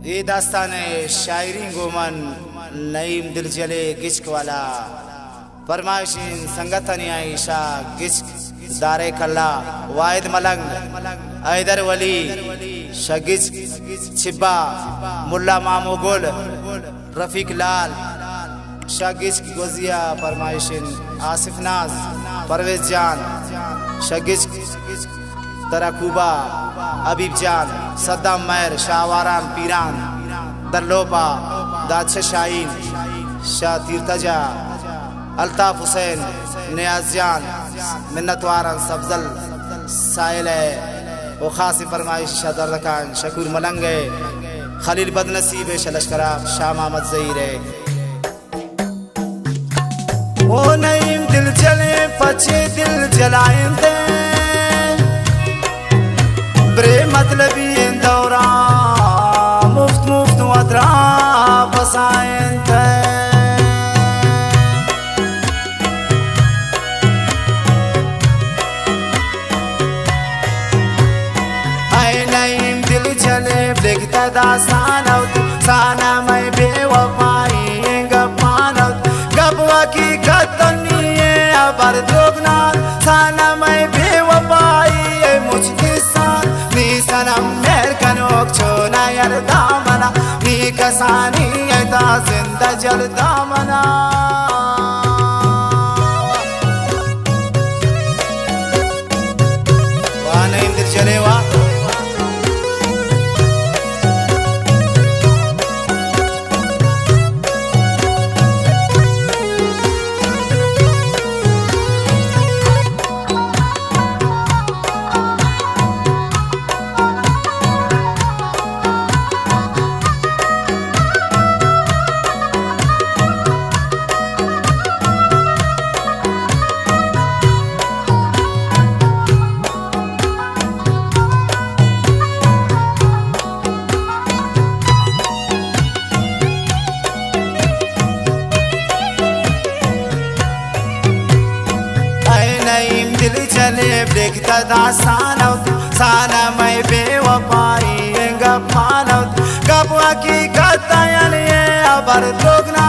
ये दास्तान शायरी गोमन नईम दिल जले गिश्क वाला फरमाइशिन संगतनी आयशा गिश्क दारे कल्ला वाहिद मलंग हैदर वली शगिज छिब्बा मुल्ला मामू गुल रफीक लाल शगिज गोजिया फरमाइशिन आसिफ नाज परवेज जान शगिज तराकुबा अबीब जान सद्दाम मैर शाहवारान पीरान दरलोपा दादशाह शाहीन शाह तीर्थजा अल्ताफ हुसैन नियाज जान मिन्नत वारन सफजल साहिल वो खासी फरमाइश शाह खान शकूर मलंगे खलील बदनसीब शलशकरा शाह मोहम्मद ज़हीर ओ नईम दिल जले पचे दिल जलाएंदे ब्रे मतलबी दौरा मुफ्त मुफ्त वदरा बसाएंदे देखता दास्तान साना मैं बेवफाई गपान गबवा की कतनी अबर दोगना साना मैं बेवफाई मुझके साथ नी सनम मेर कनोक छोना यार दामना नी कसानी ऐता जिंदा जल दामना वाह नईम दिल जले वाह देखता दास्तान साना मैं बेवफाई गपान गबवा की कतयन अबर दोगना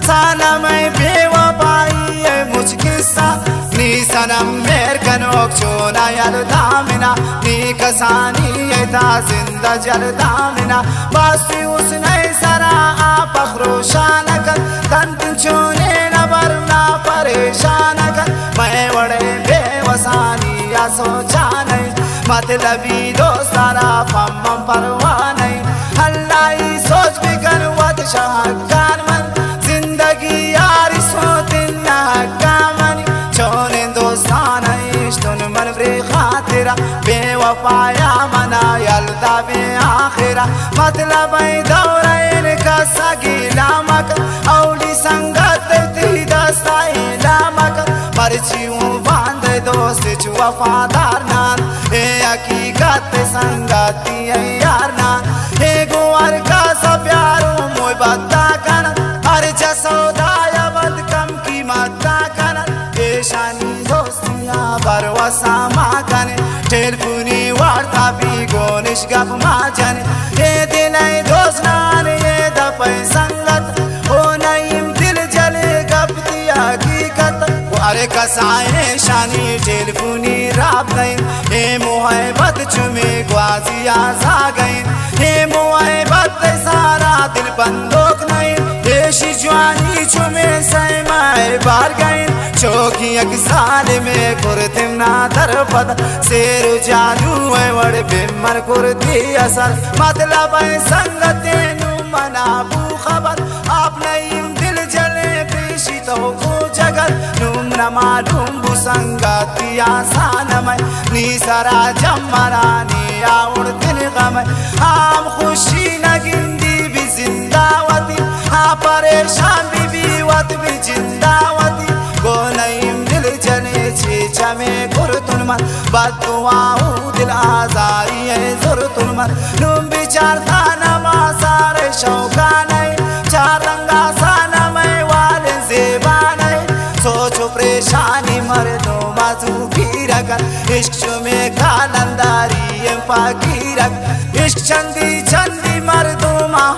साना मैं बेवफाई मुझके साथ नी सनम मेर कनोक छोना यार दामिना नी कसानी ऐता जिंदा जल दामिना बासी उसने सरा आप अखरोशान कर तन छोने न वरना परेशान कर मैं बड़े बेवसानी या सोचा नहीं मतलबी दोस्ताना फम्म परवाह नहीं हल्लाई सोच भी करवत शाहकार मन जिंदगी यारी सोतिन ना कामनी छोने दोस्ताना इश्तुन मन ब्रे खातिरा बेवफाया मना यलता बे आखिरा मतलब दौरा इनका सगीला मक औली संगत थी दस्ताई लामक मर्जियों बांध दोस्त वफादार नान ए हकीकत संगती यार नान ए गुआर का सब प्यारो मोय बता कन हर जसौदाया बद कम कीमत कन ए शानी दोस्तियां बरवसा मा कन टेलफोनी वार्ता भी गोनिश गप मा जन ए दिलाई दोस्त नान ए दपै संगत ओ नईम दिल जले गप दिया हकीकत अरे कसाए शानी टेलफोनी राब गईन हे मोहब्बत चुमे ग्वाजिया सा गईन हे मोहब्बत सारा दिल बंदोक नहीं देशी जवानी चुमे सैमाए बार गईन चौकी एक साल में कुर्तिम ना दरपद शेर जादू है वड़ बिमर कुर्ती असर मतलब संगते नु मनाबू खबर आप नईम दिल जले पेशी तो को जगत न मालूम बुसंगतिया सानमय नी सरा जमरा नी आउड़ दिल गम आम खुशी न गिंदी भी जिंदावती हाँ परेशान भी वत भी जिंदावती गो नईम दिल जने चेचा में गुरतुन मन बदुआऊ दिल आजारी है जुरतुन मन नुम विचार था नमा सारे शौका नहीं चार रंगा सानमय वाले जेबा नहीं सोचो परेशानी मर्दो माजू की रगत इश्क में खानंदारी पाकी रग इश्क चंदी चंदी मर्दो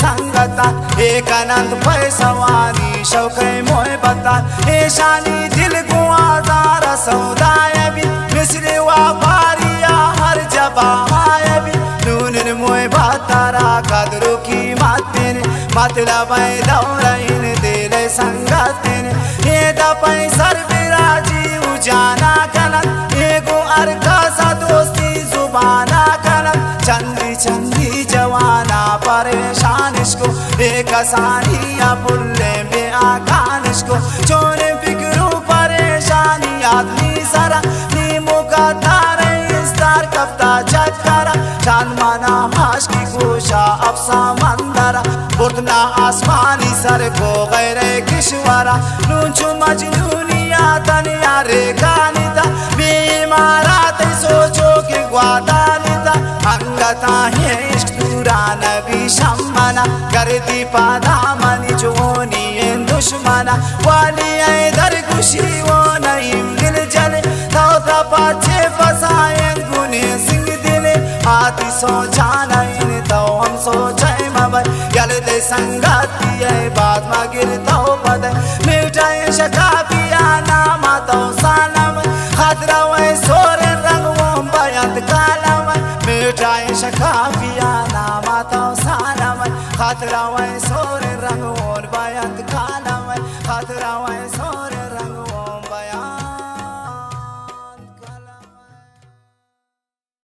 संगता एक आनंद पैसवानी शौक़ मोहब्बता ऐशानी दिल को आज़ार सौदाय भी मिसले वापारिया हर जबाय भी नून मोहब्बता रा कदरों की मातें मतलब दौराइन दिल संगतें ये दपाई सर बिराजी उजाना कनक एगो अरका सा दोस्ती जुबाना कनक चंदी चंदी जवाना परेशान इसको एक आसानिया बुल्ले में आकान इसको छोड़े फिक्रों परेशानी आदमी सारा नीमो का तारे इस्तार कफ्ता चक्करा चांद माना माश की गोशा अफसा मंदरा बुर्दना आसमानी सर को गैरे किशवारा नूंचो मजनूनिया तनिया रे गानिता बीमारात सोचो के ग्वादानिता अंगता है इश्क दूरा नबी शम्मना गर्दी पादा मनी जोनी दुश्मना वाली दर खुशी वो नहीं दिल जले तो पाचे फसाए गुने सिंह दिले आती सोचाना इन तो हम सोचे मबर यल दे संगति है बात मगिर तो बद मिठाई शकाबिया नामा तो सालम खतरा वे सोरे रंग वो बयात कालम मिठाई शकाबिया नामा तो सालम खतरा वे सोरे